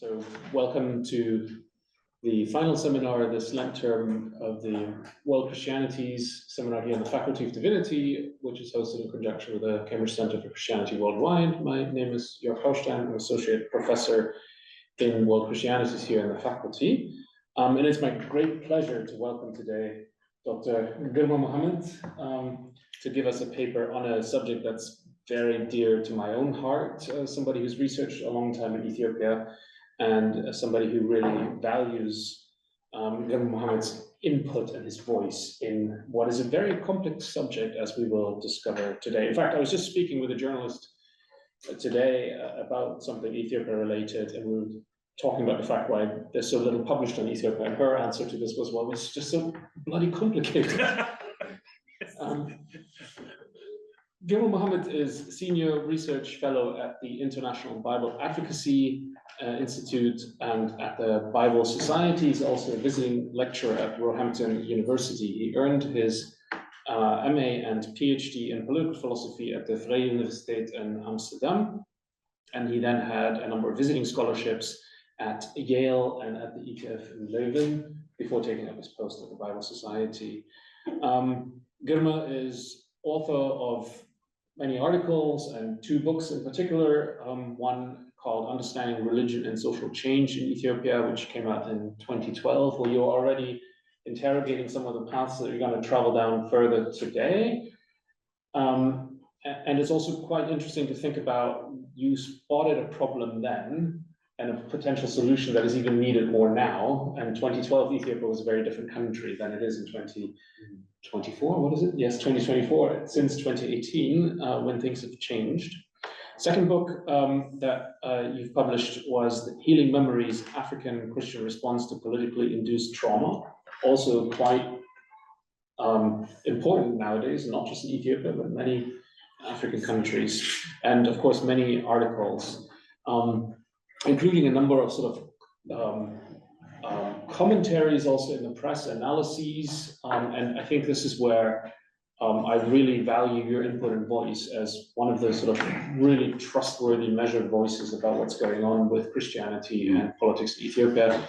So welcome to the final seminar this Lent term of the World Christianities seminar here in the Faculty of Divinity, which is hosted in conjunction with the Cambridge Center for Christianity Worldwide. My name is Jörg Haustein. I'm Associate Professor in World Christianities here in the faculty. And it's my great pleasure to welcome today Dr. Girma Mohammed to give us a paper on a subject that's very dear to my own heart, somebody who's researched a long time in Ethiopia, and somebody who really values Girma Mohammed's input and his voice in what is a very complex subject, as we will discover today. In fact, I was just speaking with a journalist today about something Ethiopia related, and we were talking about the fact why there's so little published on Ethiopia, and her answer to this was, well, it's just so bloody complicated. Girma Mohammed is Senior Research Fellow at the International Bible Advocacy Institute and at the Bible Society. He's also a visiting lecturer at Roehampton University. He earned his MA and PhD in political philosophy at the Vrije Universiteit in Amsterdam. And he then had a number of visiting scholarships at Yale and at the ETH in Leuven before taking up his post at the Bible Society. Girma is author of many articles and two books in particular, one called Understanding Religion and Social Change in Ethiopia, which came out in 2012, where you're already interrogating some of the paths that you're going to travel down further today. And it's also quite interesting to think about, you spotted a problem then and a potential solution that is even needed more now. And 2012, Ethiopia was a very different country than it is in 2024, what is it? Yes, 2024, since 2018, when things have changed. Second book that you've published was Healing Memories, African Christian Response to Politically Induced Trauma. Also quite important nowadays, not just in Ethiopia, but many African countries. And of course, many articles, including a number of sort of commentaries also in the press, analyses, and I think this is where I really value your input and voice as one of those sort of really trustworthy, measured voices about what's going on with Christianity and politics in Ethiopia.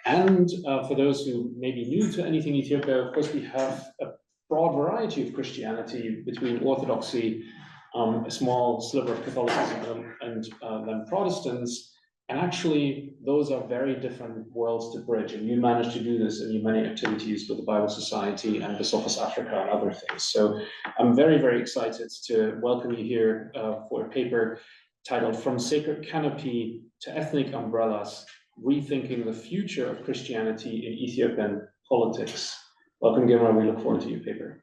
And for those who may be new to anything Ethiopia, of course, we have a broad variety of Christianity between Orthodoxy, a small sliver of Catholicism, and then Protestants. And actually, those are very different worlds to bridge. And you managed to do this in your many activities with the Bible Society and the Sophos Africa and other things. So I'm very, very excited to welcome you here for a paper titled From Sacred Canopy to Ethnic Umbrellas, Rethinking the Future of Christianity in Ethiopian Politics. Welcome, Girma. We look forward to your paper.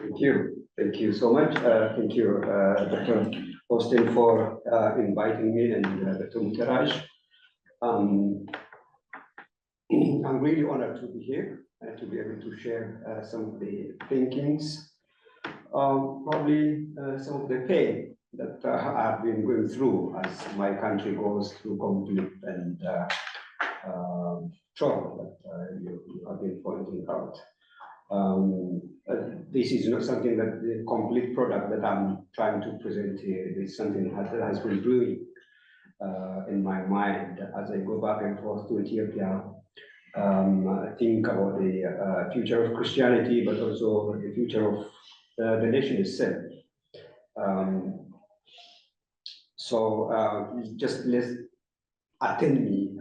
Thank you. Thank you so much. Thank you, Dr. Hostin, for inviting me, and Dr. Mutaraj. I'm really honored to be here and to be able to share some of the thinkings, probably some of the pain that I've been going through as my country goes through conflict and trouble that you have been pointing out. This is not something that the complete product that I'm trying to present here. It is something that has been brewing in my mind as I go back and forth to Ethiopia. I think about the future of Christianity, but also the future of the nation itself. Just let's attend me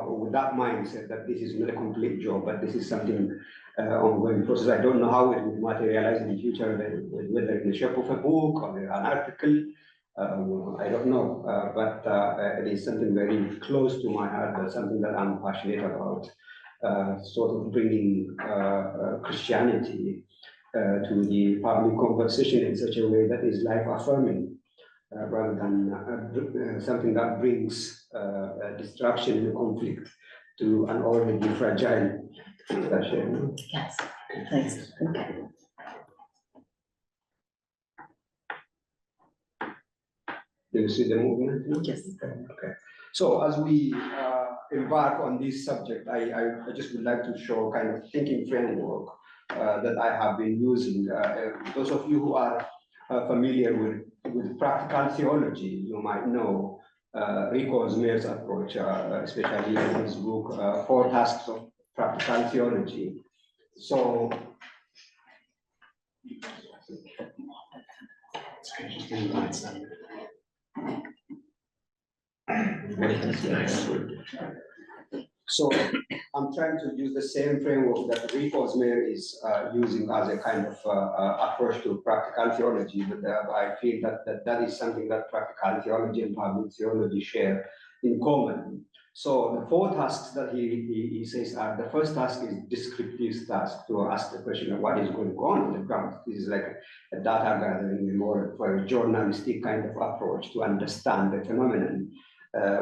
with that mindset that this is not a complete job, but this is something ongoing process. I don't know how it will materialize in the future, whether in the shape of a book or an article. I don't know, but it is something very close to my heart, something that I'm passionate about, sort of bringing Christianity to the public conversation in such a way that is life-affirming, rather than something that brings destruction and conflict to an already fragile discussion. Yes, thanks. Okay. Do you see the movement? Yes. Okay. So as we embark on this subject, I just would like to show kind of thinking framework that I have been using. Those of you who are familiar with practical theology, you might know Rico Osmer's approach, especially in his book, Four Tasks of Practical Theology. So, so I'm trying to use the same framework that Rico Osmer is using as a kind of approach to practical theology, but I feel that is something that practical theology and public theology share in common. So the four tasks that he says are, the first task is descriptive task, to ask the question of what is going on the ground. This is like a data gathering, more for a journalistic kind of approach to understand the phenomenon,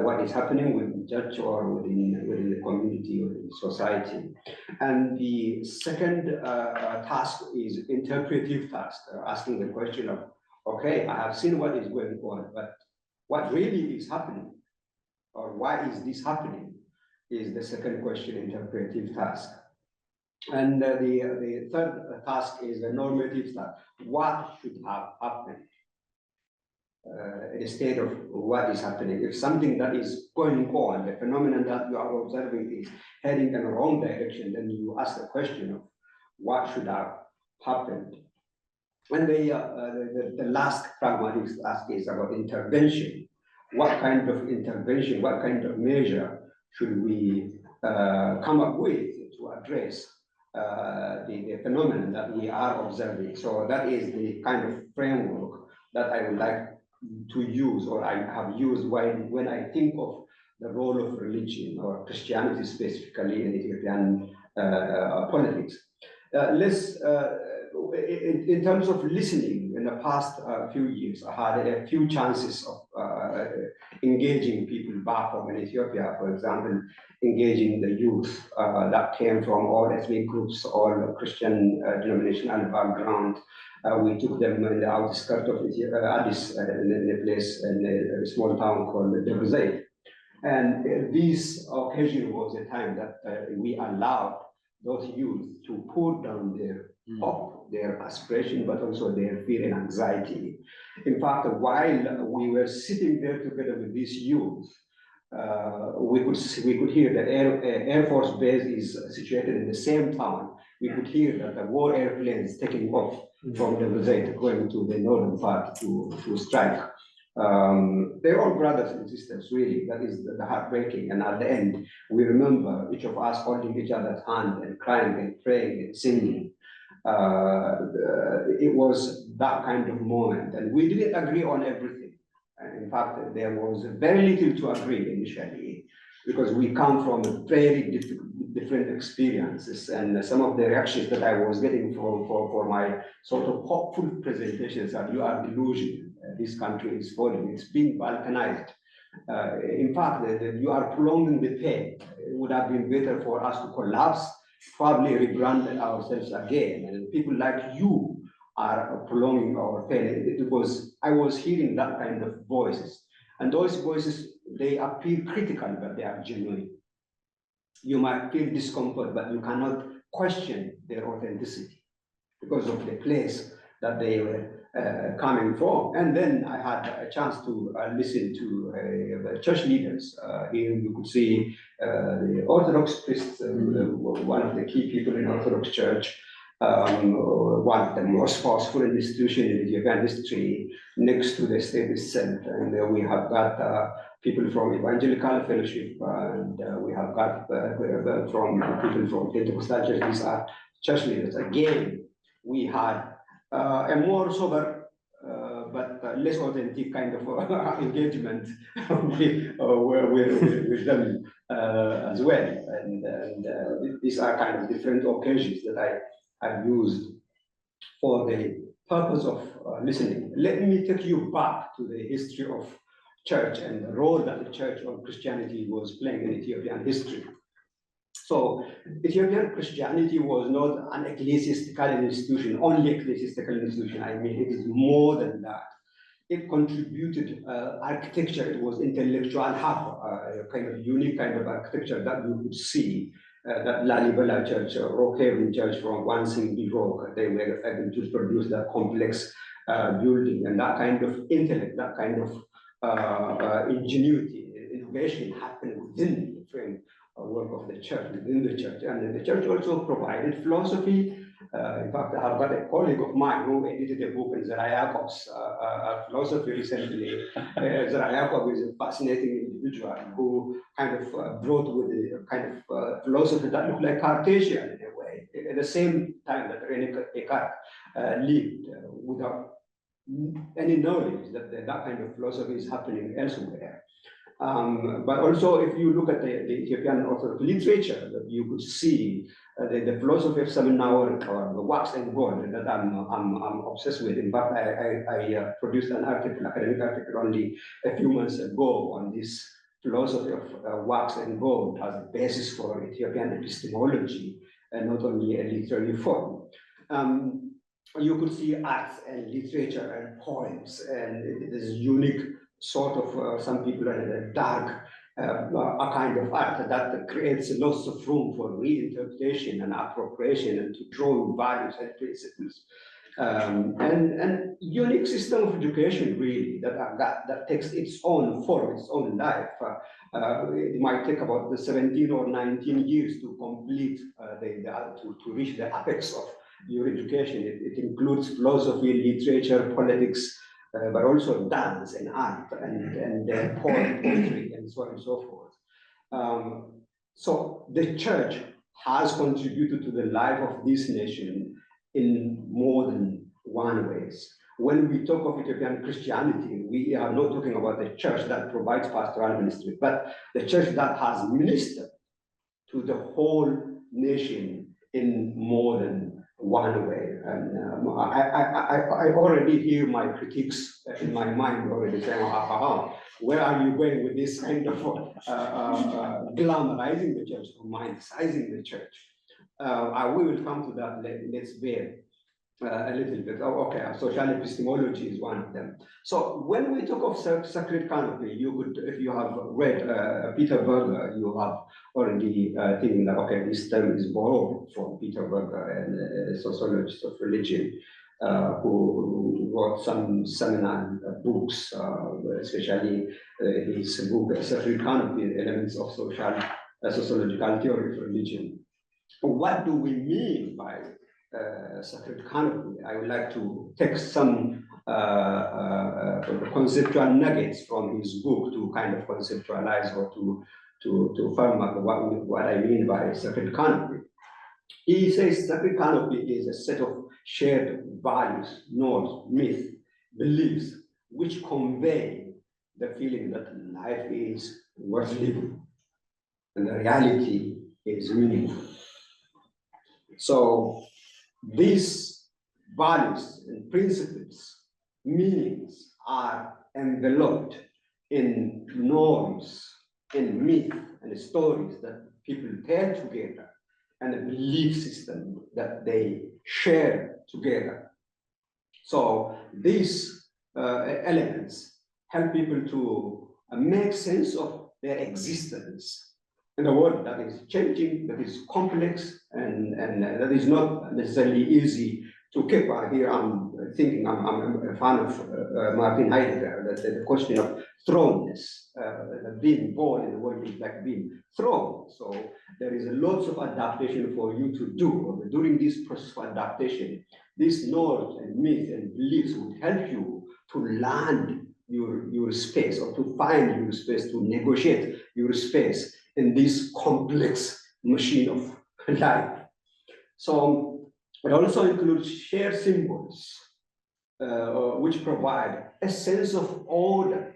what is happening within the church or within the community or in society. And the second task is interpretive task, asking the question of, okay, I have seen what is going on, but what really is happening? Or why is this happening, is the second question, interpretive task. And the third task is the normative task. What should have happened instead of what is happening? If something that is going on, the phenomenon that you are observing is heading in the wrong direction, then you ask the question of what should have happened. And the last pragmatic task is about intervention. What kind of intervention, what kind of measure should we come up with to address the phenomenon that we are observing? So that is the kind of framework that I would like to use, or I have used when I think of the role of religion or Christianity specifically in Ethiopian politics. In terms of listening, in the past few years, I had a few chances of engaging people back home in Ethiopia, for example, engaging the youth that came from all ethnic groups, all Christian denominational background. We took them in the outskirts of Addis, in a place, in a small town called Debrezayt. And this occasion was a time that we allowed those youth to put down their hope, their aspiration, but also their fear and anxiety. In fact, while we were sitting there together with these youth, we could hear the Air Force base is situated in the same town. We could hear that the war airplanes taking off from the Debrezayt going to the northern part to strike. They're all brothers and sisters, really. That is the heartbreaking. And at the end, we remember each of us holding each other's hand and crying and praying and singing. It was that kind of moment. And we didn't agree on everything. In fact, there was very little to agree initially, because we come from very different experiences, and some of the reactions that I was getting for my sort of hopeful presentations are, you are delusional, this country is falling, it's being balkanized. In fact, you are prolonging the pain. It would have been better for us to collapse, probably rebrand ourselves again, and people like you are prolonging our pain. Because I was hearing that kind of voices, and those voices, they appear critical, but they are genuine. You might feel discomfort, but you cannot question their authenticity because of the place that they were coming from. And then I had a chance to listen to church leaders. Here you could see the Orthodox priests, one of the key people in Orthodox Church, one of the most forceful institutions in Ethiopian history, next to the state itself. And we have got people from Evangelical Fellowship, and we have got from people from Pentecostal Church. These are church leaders. Again, we had a more sober but less authentic kind of engagement with them as well. And these are kind of different occasions that I've used for the purpose of listening. Let me take you back to the history of church and the role that the church or Christianity was playing in Ethiopian history. So Ethiopian Christianity was not an ecclesiastical institution, only ecclesiastical institution. I mean, it is more than that. It contributed architecture. It was intellectual hub, a kind of unique kind of architecture that you could see. That Lalibela Church, Rockhaven Church from one single rock, they were able to produce that complex building, and that kind of intellect, that kind of ingenuity, innovation happened within the framework of the church, within the church. And the church also provided philosophy. In fact, I've got a colleague of mine who edited a book in Zerayakob's philosophy recently. Zerayakob is a fascinating individual who kind of brought with a kind of philosophy that looked like Cartesian in a way, at the same time that René Descartes lived without any knowledge that that kind of philosophy is happening elsewhere. But also, if you look at the Ethiopian Orthodox literature, that you could see the philosophy of Seminary or the wax and gold that I'm obsessed with. In fact, I produced an article, academic article, only a few months ago on this philosophy of wax and gold as a basis for Ethiopian epistemology, and not only a literary form. You could see arts and literature and poems, and this unique sort of some people are dark a kind of art that creates lots of room for reinterpretation and appropriation and to draw values and principles. And unique system of education really that takes its own form, its own life. It might take about the 17 or 19 years to complete to reach the apex of your education. It includes philosophy, literature, politics, but also dance and art and poetry and so on and so forth. So the church has contributed to the life of this nation in more than one ways. When we talk of Ethiopian Christianity, we are not talking about the church that provides pastoral ministry, but the church that has ministered to the whole nation in more than one way. And I already hear my critics in my mind already saying, where are you going with this kind of glamorizing the church, romanticizing the church? We will come to that. Let's bear a little bit. Okay, social epistemology is one of them. So when we talk of sacred canopy, you could, if you have read Peter Berger, you have already thinking that, okay, this term is borrowed from Peter Berger, and a sociologist of religion, who wrote some seminal books, especially his book, Sacred Canopy, Elements of Sociological Theory of Religion. What do we mean by sacred canopy? I would like to take some conceptual nuggets from his book to kind of conceptualize or to firm up what I mean by sacred canopy. He says sacred canopy is a set of shared values, norms, myths, beliefs, which convey the feeling that life is worth living and the reality is meaningful. So these values and principles, meanings are enveloped in norms, in myth and stories that people tell together, and a belief system that they share together. So these elements help people to make sense of their existence in a world that is changing, that is complex, and that is not necessarily easy to keep. Here I'm thinking, I'm a fan of Martin Heidegger, that the question of thrownness, being born in the world is like being thrown. So there is lots of adaptation for you to do. During this process of adaptation, these norms and myths and beliefs will help you to land your space, or to find your space, to negotiate your space in this complex machine of life. So it also includes shared symbols, which provide a sense of order,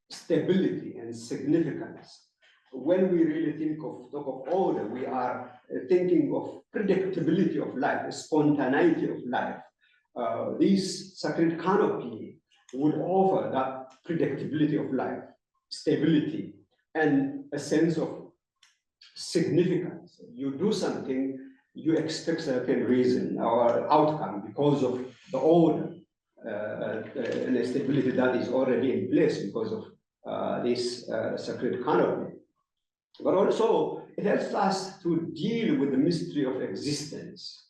stability, and significance. When we really talk of order, we are thinking of predictability of life, spontaneity of life. This sacred canopy would offer that predictability of life, stability, and a sense of significance. You do something, you expect certain reason or outcome because of the order and the stability that is already in place because of this sacred canopy. But also, it helps us to deal with the mystery of existence.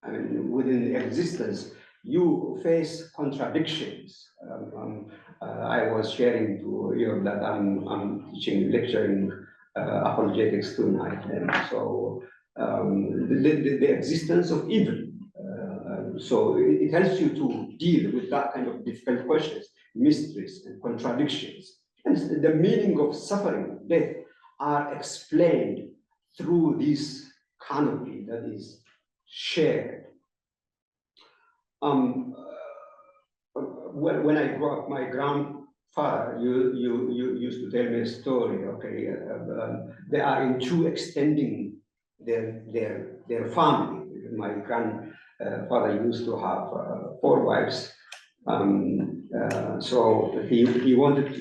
I mean, within existence, you face contradictions. I was sharing to you that I'm teaching, lecturing apologetics tonight, and so the existence of evil. So it helps you to deal with that kind of difficult questions, mysteries, and contradictions. And the meaning of suffering, death, are explained through this canopy that is shared. When I grew up, my grandfather used to tell me a story. Okay, they are into extending their family. My grandfather used to have 4 wives. So he wanted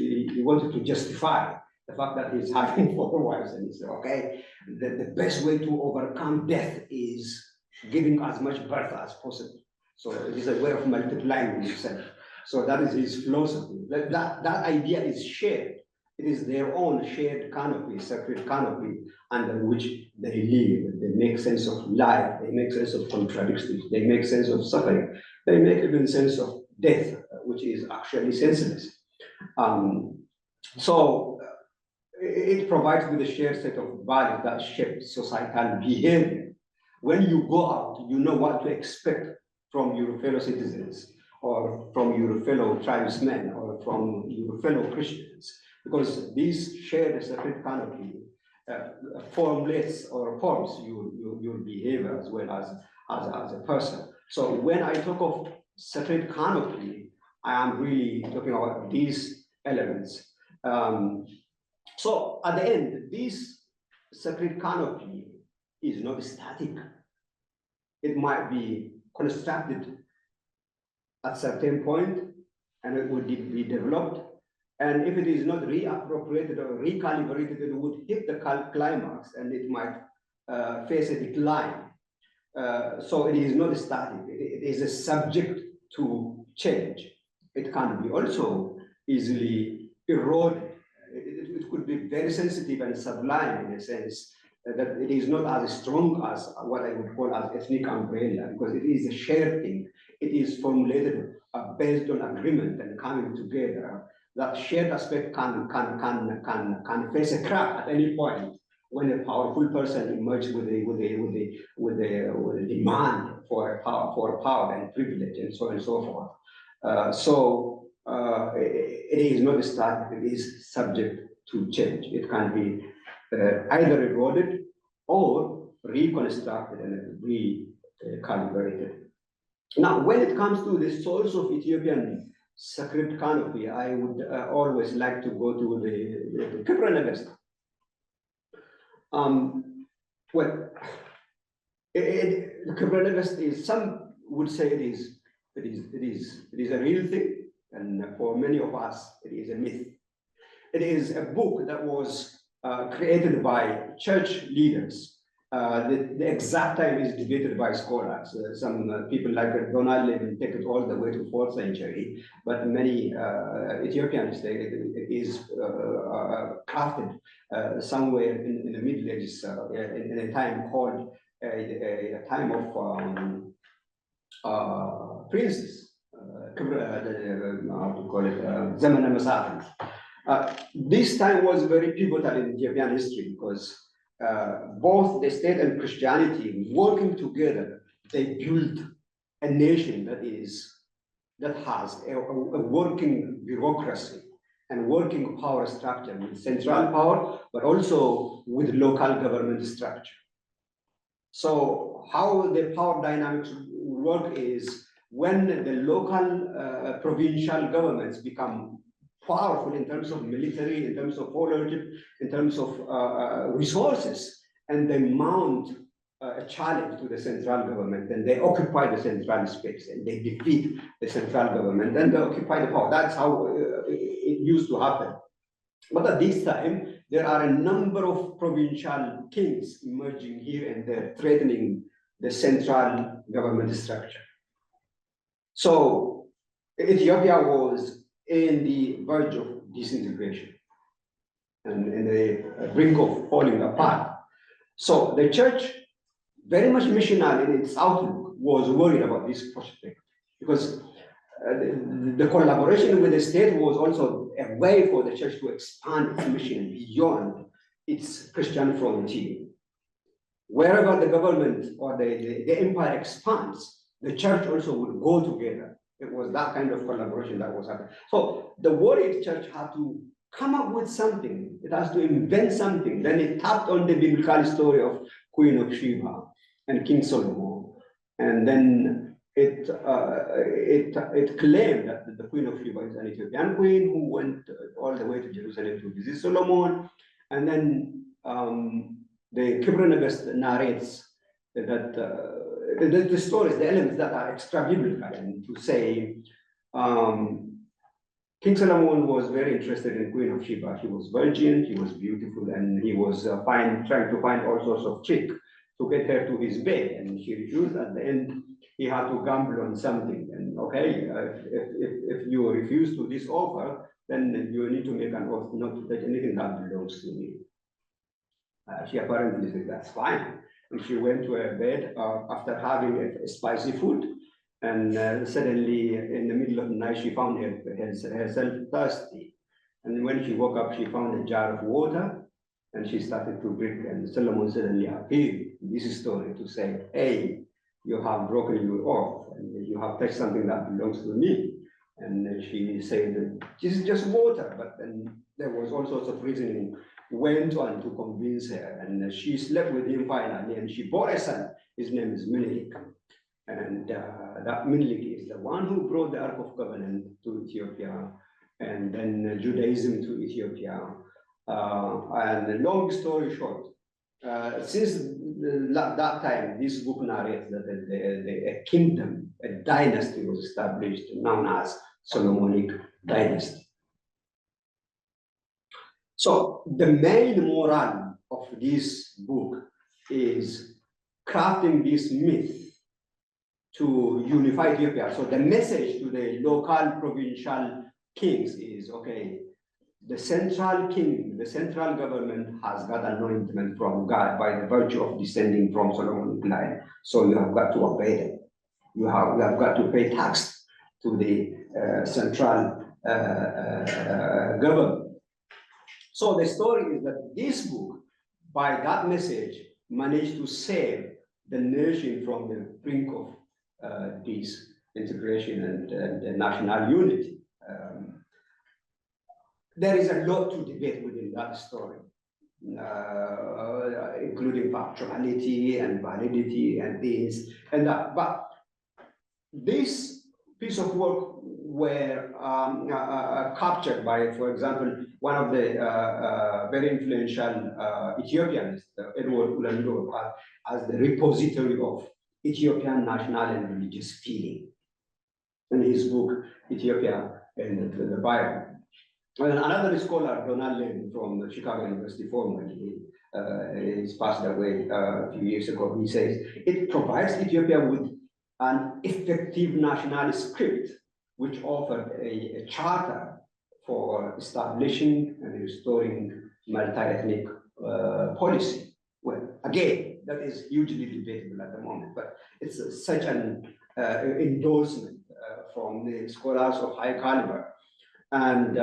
to justify the fact that he's having 4 wives, and he said, okay, the best way to overcome death is giving as much birth as possible. So it is a way of multiplying yourself. So that is his philosophy. That idea is shared. It is their own shared canopy, sacred canopy, under which they live. They make sense of life. They make sense of contradictions. They make sense of suffering. They make even sense of death, which is actually senseless. So it provides with a shared set of values that shape societal behavior. When you go out, you know what to expect from your fellow citizens, or from your fellow tribesmen, or from your fellow Christians, because these shared sacred canopy formulates or forms your behavior as well as a person. So when I talk of sacred canopy, I am really talking about these elements. So at the end, this sacred canopy is not static. It might be constructed at a certain point, and it would be developed. And if it is not reappropriated or recalibrated, it would hit the climax, and it might face a decline. So it is not static. It is a subject to change. It can be also easily eroded. It could be very sensitive and sublime in a sense that it is not as strong as what I would call as ethnic umbrella, because it is a shared thing. It is formulated based on agreement and coming together. That shared aspect can face a crack at any point when a powerful person emerges with a demand for power and privilege and so on and so forth. It is not static. It is subject to change. It can be either eroded or reconstructed and recalibrated. Now, when it comes to the source of Ethiopian sacred canopy, I would always like to go to the Kibra. Well, the Kibra is, some would say it is a real thing, and for many of us, it is a myth. It is a book that was created by church leaders. The exact time is debated by scholars. Some people like Donald Levin take it all the way to 4th century, but many Ethiopians say it is crafted somewhere in the Middle Ages, in a time called a time of princes, how to call it, Zaman al-Masafin. This time was very pivotal in Ethiopian history because both the state and Christianity working together, they built a nation that has a working bureaucracy and working power structure with central power, but also with local government structure. So how the power dynamics work is when the local provincial governments become powerful in terms of military, in terms of followership, in terms of resources, and they mount a challenge to the central government, and they occupy the central space, and they defeat the central government, then they occupy the power. That's how it used to happen. But at this time, there are a number of provincial kings emerging here and there, threatening the central government structure. So Ethiopia was in the verge of disintegration and in the brink of falling apart. So the church, very much missionary in its outlook, was worried about this prospect because the collaboration with the state was also a way for the church to expand its mission beyond its Christian frontier. Wherever the government or the empire expands, the church also will go together. It was that kind of collaboration that was happening. So the worried church had to come up with something. It has to invent something. Then it tapped on the biblical story of Queen of Sheba and King Solomon. And then it claimed that the Queen of Sheba is an Ethiopian queen who went all the way to Jerusalem to visit Solomon. And then the Kibronebes narrates that the stories, the elements that are extra biblical, and to say King Solomon was very interested in Queen of Sheba. He was virgin, he was beautiful, and he was trying to find all sorts of trick to get her to his bed, and she refused. At the end, he had to gamble on something. And okay, if you refuse to this offer, then you need to make an oath not to take anything that belongs to me. She apparently said, that's fine. And she went to her bed after having a spicy food. And suddenly, in the middle of the night, she found herself thirsty. And when she woke up, she found a jar of water, and she started to drink. And Solomon suddenly appeared in this story to say, hey, you have broken your oath, and you have touched something that belongs to me. And she said, this is just water. But then there was all sorts of reasoning went on to convince her. And she slept with him finally, and she bore a son. His name is Menelik. And that Menelik is the one who brought the Ark of Covenant to Ethiopia, and then Judaism to Ethiopia. And long story short, since that time, this book narrates that a kingdom, a dynasty was established known as Solomonic dynasty. So the main moral of this book is crafting this myth to unify Ethiopia. So the message to the local provincial kings is, okay, the central king, the central government has got anointment from God by the virtue of descending from Solomon's line. So you have got to obey them. You have got to pay tax to the central government. So the story is that this book, by that message, managed to save the nation from the brink of this integration and national unity. There is a lot to debate within that story, including factuality and validity and this and that. But this piece of work were captured by, for example, one of the very influential Ethiopians, Edward Ulando, as the repository of Ethiopian national and religious feeling in his book, Ethiopia and the Bible. And another scholar, Donald Lane from Chicago University, formerly, he's passed away a few years ago, he says, it provides Ethiopia with an effective national script which offered a charter for establishing and restoring multi-ethnic policy. Well, again, that is hugely debatable at the moment, but it's such an endorsement from the scholars of high caliber. And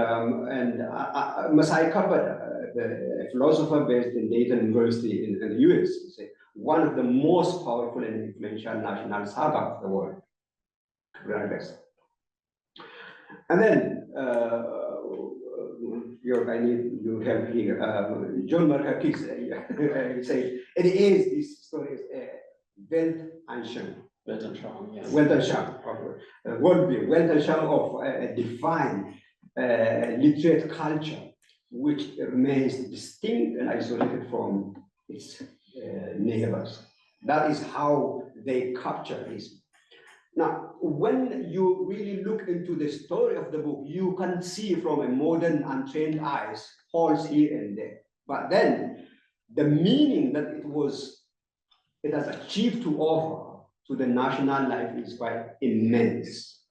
Masai Kabada, the philosopher based in Dayton University in the US, say, one of the most powerful and influential national saga of the world. And then, I need your help here. John Markakis says, it is, this story is Weltanschauung. Weltanschauung, yes. Weltanschauung, worldview, Weltanschauung of a defined literate culture which remains distinct and isolated from its neighbors. That is how they capture this. Now, when you really look into the story of the book, you can see from a modern untrained eyes holes here and there. But then the meaning that it has achieved to offer to the national life is quite immense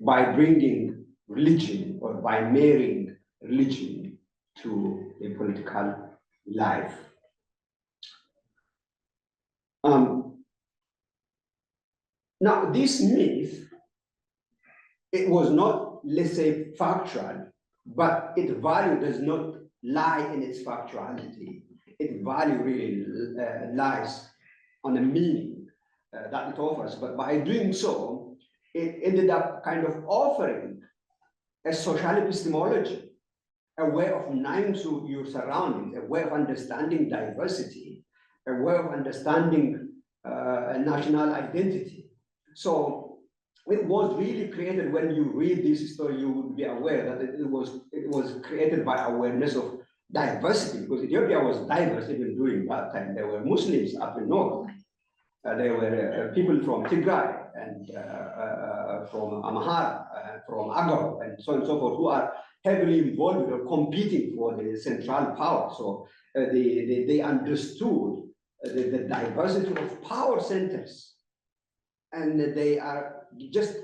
by bringing religion or by marrying religion to a political life. Now, this myth it was not, let's say, factual, but its value does not lie in its factuality. Its value really lies on the meaning that it offers. But by doing so, it ended up kind of offering a social epistemology, a way of knowing to your surroundings, a way of understanding diversity, a way of understanding a national identity. So it was really created. When you read this story, you would be aware that it was created by awareness of diversity, because Ethiopia was diverse even during that time. There were Muslims up in north. There were people from Tigray and from Amhara, from Agaw, and so on and so forth, who are heavily involved or competing for the central power. So they understood the diversity of power centers, and they are just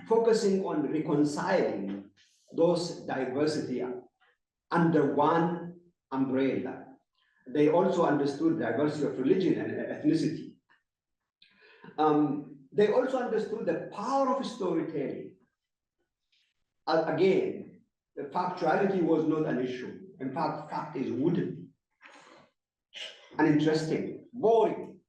focusing on reconciling those diversity under one umbrella. They also understood diversity of religion and ethnicity. They also understood the power of storytelling. Again, the factuality was not an issue. In fact, fact is wooden, uninteresting, boring.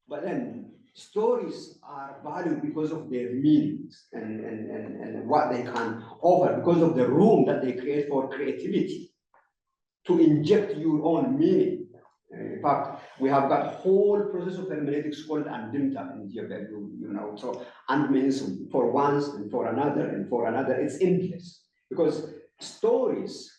But then stories are valued because of their meanings and what they can offer, because of the room that they create for creativity, to inject your own meaning. In fact, we have got whole process of hermeneutics called andimta in Ethiopia, you know. So and means for once and for another and for another. It's endless, because stories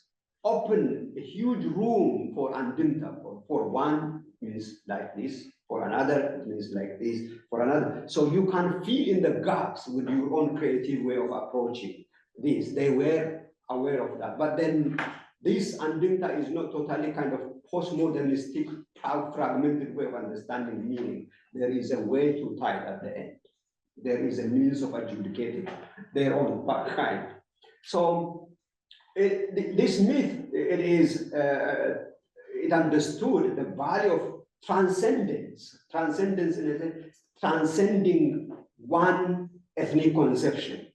open a huge room for andimta. For one means like this, for another it means like this, for another. So you can fill in the gaps with your own creative way of approaching this. They were aware of that, but then this andimta is not totally kind of postmodernistic, fragmented way of understanding meaning. There is a way to tie it at the end. There is a means of adjudicating their own kind. So this myth, it understood the value of transcendence in a sense, transcending one ethnic conception,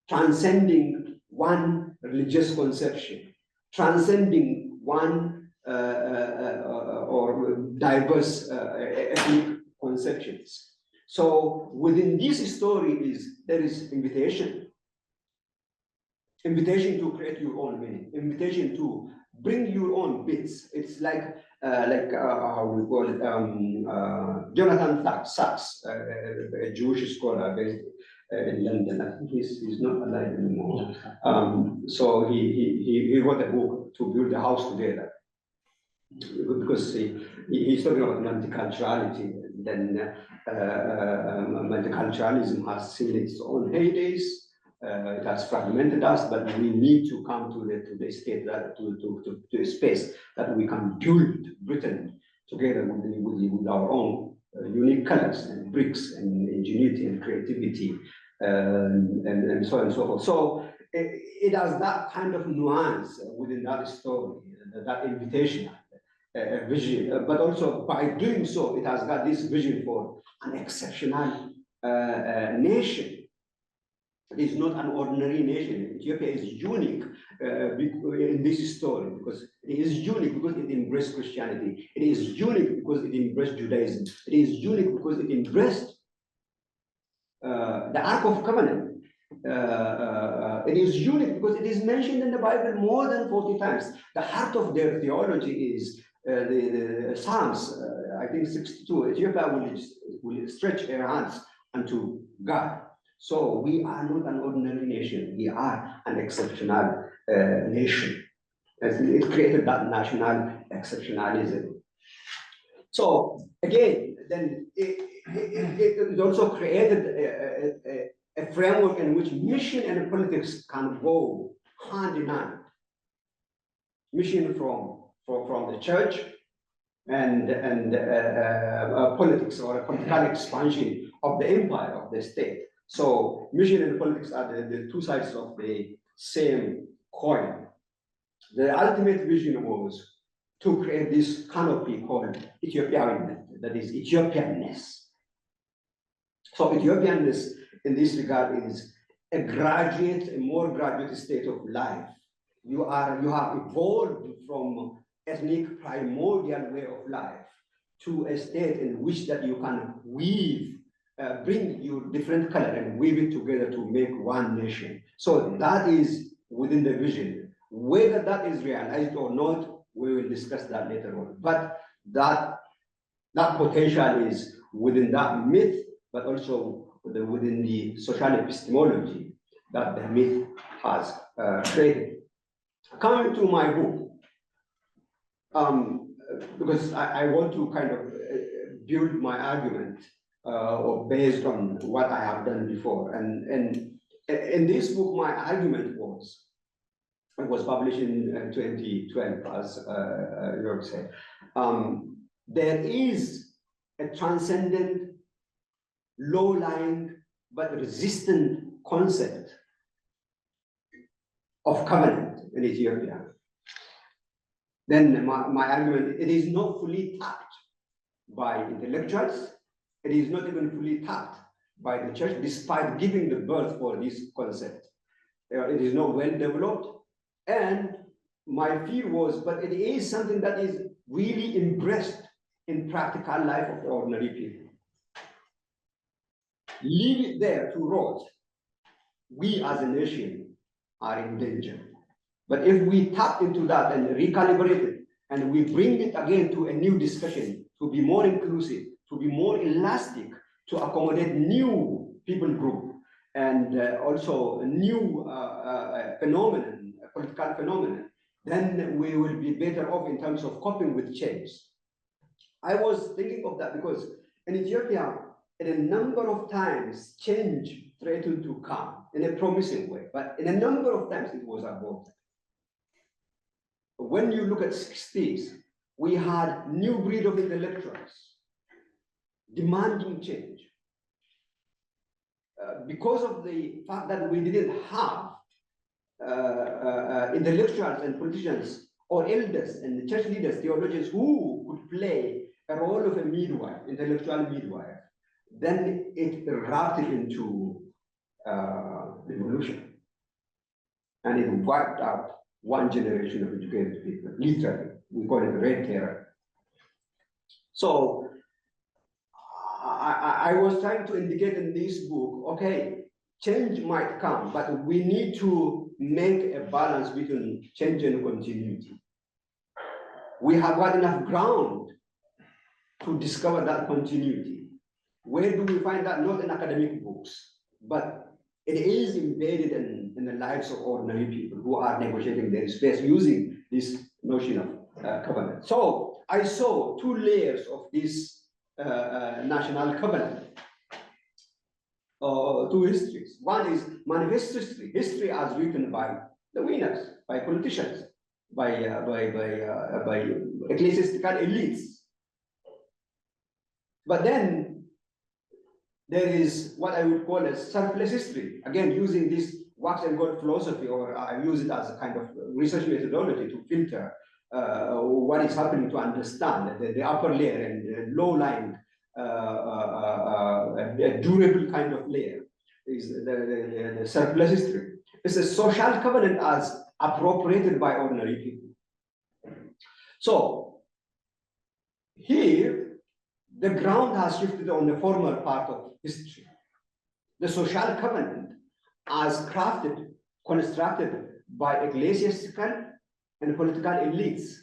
transcending one religious conception, transcending one or diverse ethnic conceptions. So within this story there is invitation to create your own meaning, invitation to bring your own bits. It's like how we call it, Jonathan Sachs, a Jewish scholar based in London. I think he's not alive anymore. So he wrote a book to build a house together, because he's talking about multiculturality. Then multiculturalism has seen its own heydays. It has fragmented us, but we need to come to the state that to a space that we can build Britain together with our own unique colors and bricks and ingenuity and creativity and so on and so forth. So it has that kind of nuance within that story, that invitation, vision, but also by doing so, it has got this vision for an exceptional nation. It is not an ordinary nation. Ethiopia is unique in this story, because it is unique because it embraced Christianity. It is unique because it embraced Judaism. It is unique because it embraced the Ark of Covenant. It is unique because it is mentioned in the Bible more than 40 times. The heart of their theology is the Psalms, I think 62. Ethiopia will stretch her hands unto God. So we are not an ordinary nation. We are an exceptional nation. It created that national exceptionalism. So again, then it also created a framework in which mission and politics can go hand in hand. Mission from the church and politics, or a political expansion of the empire, of the state. So mission and politics are the two sides of the same coin. The ultimate vision was to create this canopy called Ethiopian, that is Ethiopianness. So Ethiopianness in this regard is a more graduate state of life. You have evolved from ethnic primordial way of life to a state in which that you can weave, bring your different color and weave it together to make one nation. So that is within the vision. Whether that is realized or not, we will discuss that later on. But that potential is within that myth, but also within the social epistemology that the myth has created. Coming to my book, because I want to kind of build my argument or based on what I have done before. And in this book, my argument was, it was published in 2012, as Jörg said. There is a transcendent, low-lying, but resistant concept of covenant in Ethiopia. Then my argument, it is not fully tapped by intellectuals. It is not even fully tapped by the church, despite giving the birth for this concept. It is not well developed. And my fear was, but it is something that is really embraced in practical life of ordinary people. Leave it there to rot. We as a nation are in danger. But if we tap into that and recalibrate it, and we bring it again to a new discussion, to be more inclusive, to be more elastic, to accommodate new people group, and also a new phenomenon, a political phenomenon, then we will be better off in terms of coping with change. I was thinking of that because in Ethiopia, in a number of times, change threatened to come in a promising way, but in a number of times it was aborted. When you look at 60s, we had new breed of intellectuals demanding change. Because of the fact that we didn't have intellectuals and politicians or elders and church leaders, theologians who could play a role of a midwife, intellectual midwife, then it erupted into revolution. And it wiped out one generation of educated people, literally. We call it Red Terror. So I was trying to indicate in this book, okay, change might come, but we need to make a balance between change and continuity. We have got enough ground to discover that continuity. Where do we find that? Not in academic books, but it is embedded in the lives of ordinary people who are negotiating their space using this notion of covenant. So I saw two layers of this national covenant, two histories. One is manifest history, history as written by the winners, by politicians, by ecclesiastical elites. But then there is what I would call a surplus history, again using this wax and gold philosophy, or I use it as a kind of research methodology to filter what is happening, to understand the upper layer and the low-lying, a durable kind of layer is the surplus history. It's a social covenant as appropriated by ordinary people. So here, the ground has shifted on the former part of history. The social covenant as crafted, constructed by ecclesiastical and political elites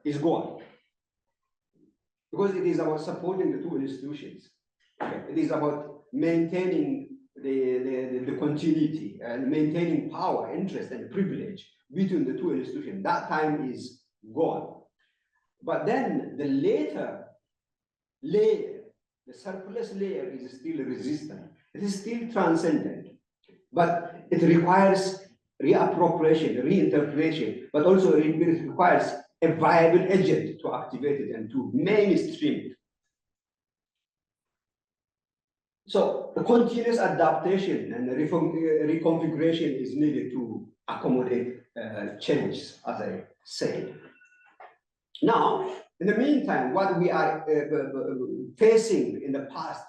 is gone. Because it is about supporting the two institutions. It is about maintaining the continuity and maintaining power, interest, and privilege between the two institutions. That time is gone. But then the later layer, the surplus layer, is still resistant. It is still transcendent, but it requires reappropriation, reinterpretation, but also it requires a viable agent to activate it and to mainstream it. So the continuous adaptation and reconfiguration is needed to accommodate change, as I said. Now, in the meantime, what we are facing in the past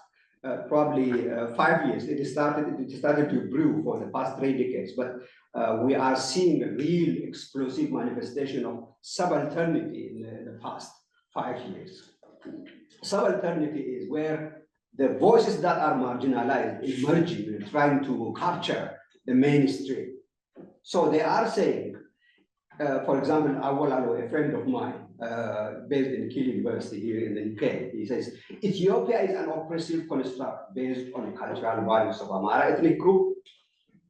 probably 5 years. It started to brew for the past 3 decades, but we are seeing a real explosive manifestation of subalternity in the past 5 years. Subalternity is where the voices that are marginalized emerging and trying to capture the mainstream. So they are saying, for example, Awal Alo, a friend of mine, based in Kiel University here in the UK, he says, Ethiopia is an oppressive construct based on the cultural values of Amara ethnic group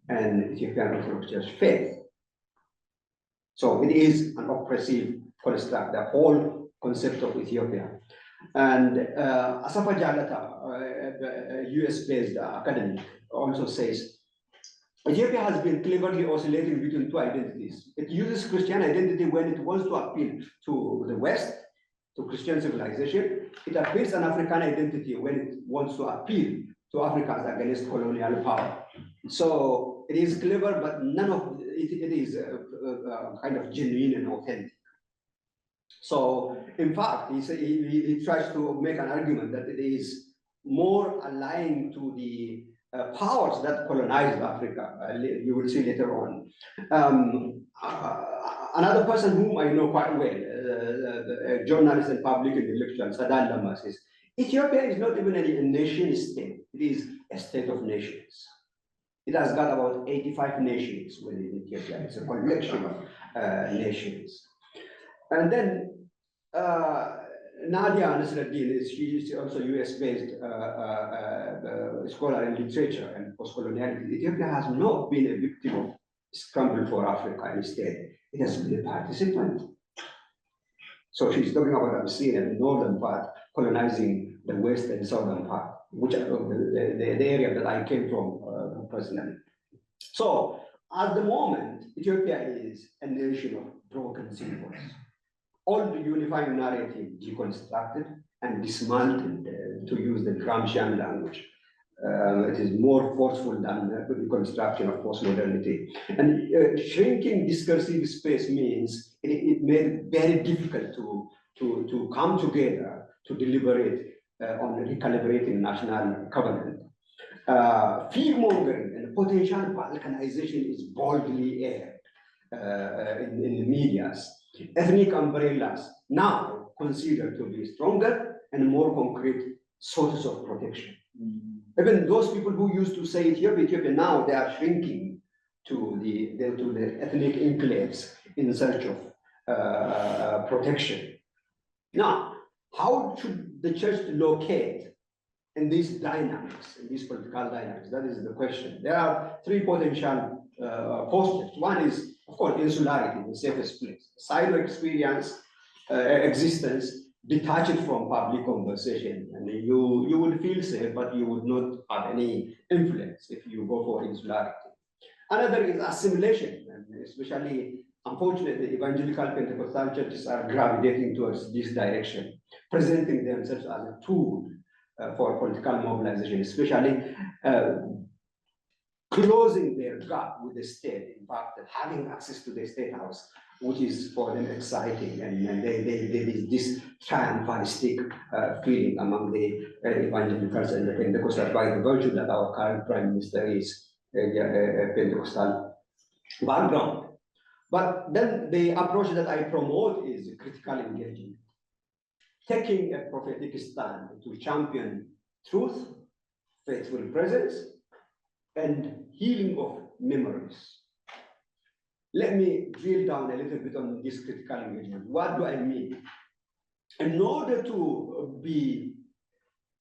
and Ethiopian Orthodox Church faith. So it is an oppressive construct, the whole concept of Ethiopia. And Asafa Jalata, a US-based academic, also says, Ethiopia has been cleverly oscillating between two identities. It uses Christian identity when it wants to appeal to the West, to Christian civilization. It appeals an African identity when it wants to appeal to Africans against colonial power. So it is clever, but none of it is kind of genuine and authentic. So in fact, he tries to make an argument that it is more aligned to the powers that colonized Africa. You will see later on. Another person whom I know quite well, a journalist and public intellectual, Sadan Lama, says, Ethiopia is not even a nation state, it is a state of nations. It has got about 85 nations within Ethiopia. It's a collection of nations. And then Nadia Nasreddin, she is also US-based scholar in literature and post-coloniality. Ethiopia has not been a victim of scramble for Africa. Instead, it has been a participant. So she's talking about Abyssinia, the northern part, colonizing the west and southern part, which are the area that I came from personally. So at the moment, Ethiopia is a nation of broken symbols. All the unifying narrative deconstructed and dismantled, to use the Gramscian language. It is more forceful than the construction of postmodernity. And shrinking discursive space means it made it very difficult to come together to deliberate on recalibrating national covenant. Fear-mongering and potential balkanization is boldly aired in the medias. Ethnic umbrellas now considered to be stronger and more concrete sources of protection. Even those people who used to say Ethiopia, now they are shrinking to the ethnic enclaves in search of protection. Now, how should the church locate in these dynamics, in these political dynamics? That is the question. There are 3 potential postures. One is, of course, insularity, the safest place. Silo experience, existence, detach it from public conversation, and you would feel safe, but you would not have any influence if you go for insularity. Another is assimilation, and especially, unfortunately, evangelical Pentecostal churches are gravitating towards this direction, presenting themselves as a tool for political mobilization, especially closing their gap with the state, in fact, having access to the state house, which is for them exciting, and there is this triumphalistic feeling among the evangelicals and the Pentecostals by the virtue that our current prime minister is a Pentecostal background. But then the approach that I promote is critical engagement, taking a prophetic stand to champion truth, faithful presence, and healing of memories. Let me drill down a little bit on this critical engagement. What do I mean? In order to be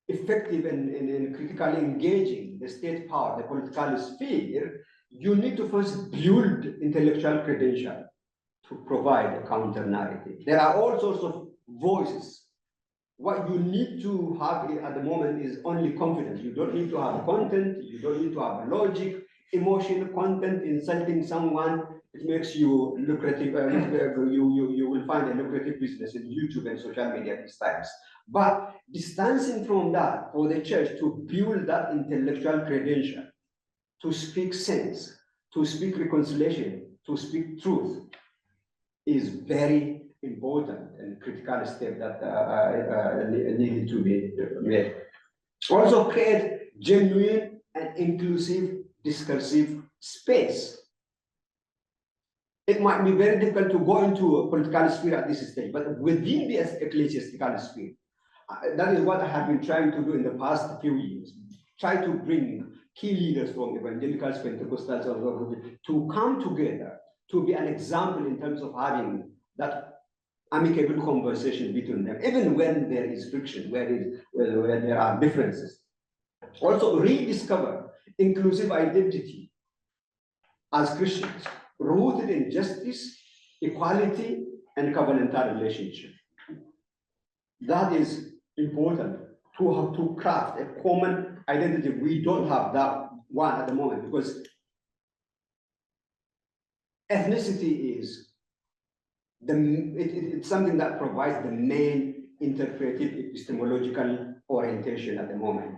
effective in critically engaging the state power, the political sphere, you need to first build intellectual credential to provide a counter narrative. There are all sorts of voices. What you need to have at the moment is only confidence. You don't need to have content, you don't need to have logic, emotion, content, insulting someone. It makes you lucrative, you will find a lucrative business in YouTube and social media these times. But distancing from that, for the church to build that intellectual credential, to speak sense, to speak reconciliation, to speak truth, is very important and critical step that needed to be made. Also create genuine and inclusive discursive space. It might be very difficult to go into a political sphere at this stage, but within the ecclesiastical sphere, that is what I have been trying to do in the past few years. Try to bring key leaders from evangelicals, Pentecostals, to come together, to be an example in terms of having that amicable conversation between them, even when there is friction, where there are differences. Also rediscover inclusive identity as Christians, rooted in justice, equality, and covenantal relationship. That is important to have to craft a common identity. We don't have that one at the moment because ethnicity is it's something that provides the main interpretive epistemological orientation at the moment.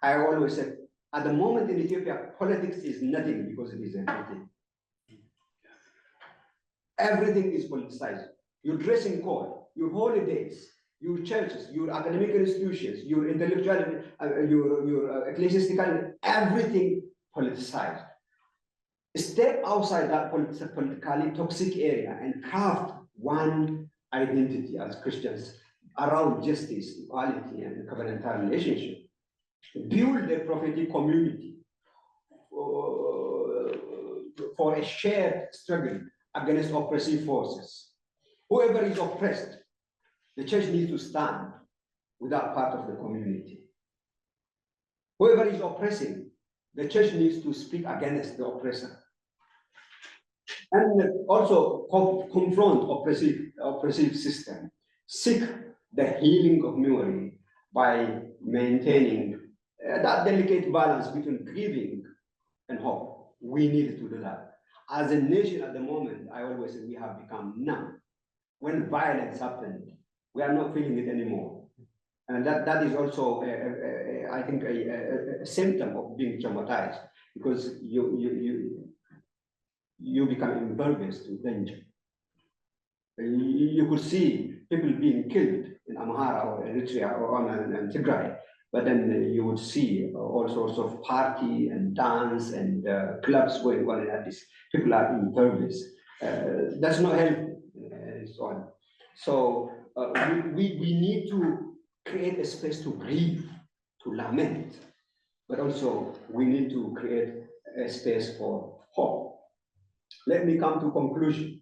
I always say, at the moment in Ethiopia, politics is nothing because it is everything. Everything is politicized. Your dressing code, your holidays, your churches, your academic institutions, your intellectual, your ecclesiastical, everything politicized. Step outside that politically toxic area and craft one identity as Christians around justice, equality, and covenantal relationship. Build a prophetic community for a shared struggle against oppressive forces. Whoever is oppressed, the church needs to stand with that part of the community. Whoever is oppressing, the church needs to speak against the oppressor. And also confront oppressive system. Seek the healing of memory by maintaining that delicate balance between grieving and hope. We need to do that. As a nation at the moment, I always say we have become numb. When violence happened, we are not feeling it anymore. And that is also, I think, a symptom of being traumatized, because you become impervious to danger. You could see people being killed in Amhara or Eritrea or on Tigray, but then you would see all sorts of party and dance and clubs going on like this. People are impervious. That's not helpful and so on. So we need to create a space to grieve, to lament, but also we need to create a space for hope. Let me come to conclusion.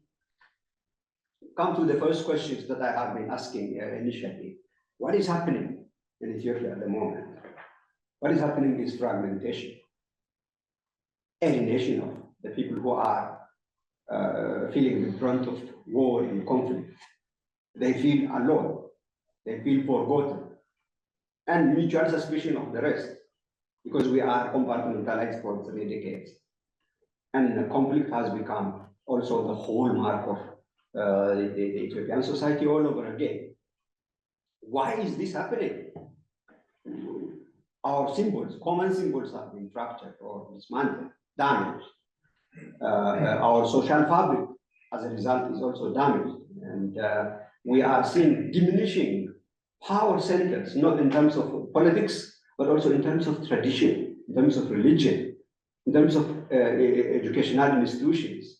Come to the first questions that I have been asking initially. What is happening in Ethiopia at the moment? What is happening is fragmentation, alienation of the people who are feeling the brunt of war and conflict. They feel alone, they feel forgotten, and mutual suspicion of the rest, because we are compartmentalized for 3 decades. And the conflict has become also the hallmark of the Ethiopian society all over again. Why is this happening? Our symbols, common symbols, have been fractured or dismantled, damaged. Our social fabric, as a result, is also damaged. And we are seeing diminishing power centers, not in terms of politics, but also in terms of tradition, in terms of religion, in terms of educational institutions.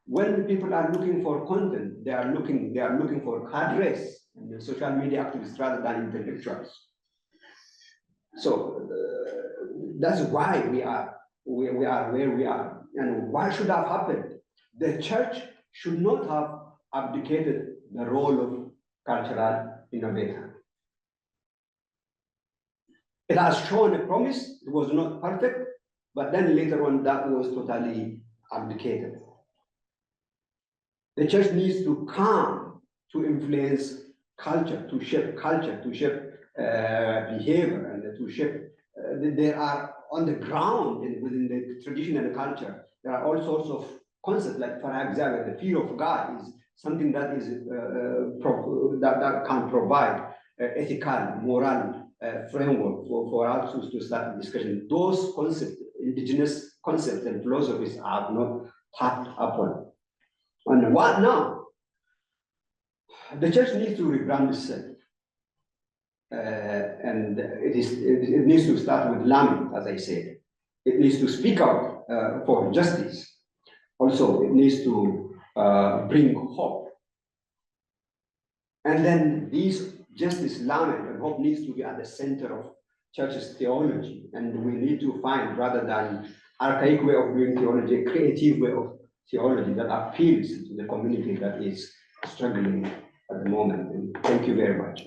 When people are looking for content, they are looking for cadres and social media activists rather than intellectuals. So that's why we are where we are. And why should have happened? The church should not have abdicated the role of cultural innovator. It has shown a promise. It was not perfect, but then later on that was totally abdicated. The church needs to come to influence culture, to shape behavior, and to shape. There are on the ground within the tradition and the culture, there are all sorts of concepts, like, for example, the fear of God is something that is that can provide ethical, moral framework for us to start a discussion. Those concepts, indigenous concepts and philosophies, are not tapped upon. And what now? The church needs to rebrand itself. and it needs to start with lament, as I said. It needs to speak out for justice. Also, it needs to bring hope. And then these justice, lament, and hope needs to be at the center of church's theology. And we need to find, rather than archaic way of doing theology, a creative way of theology that appeals to the community that is struggling at the moment. And thank you very much.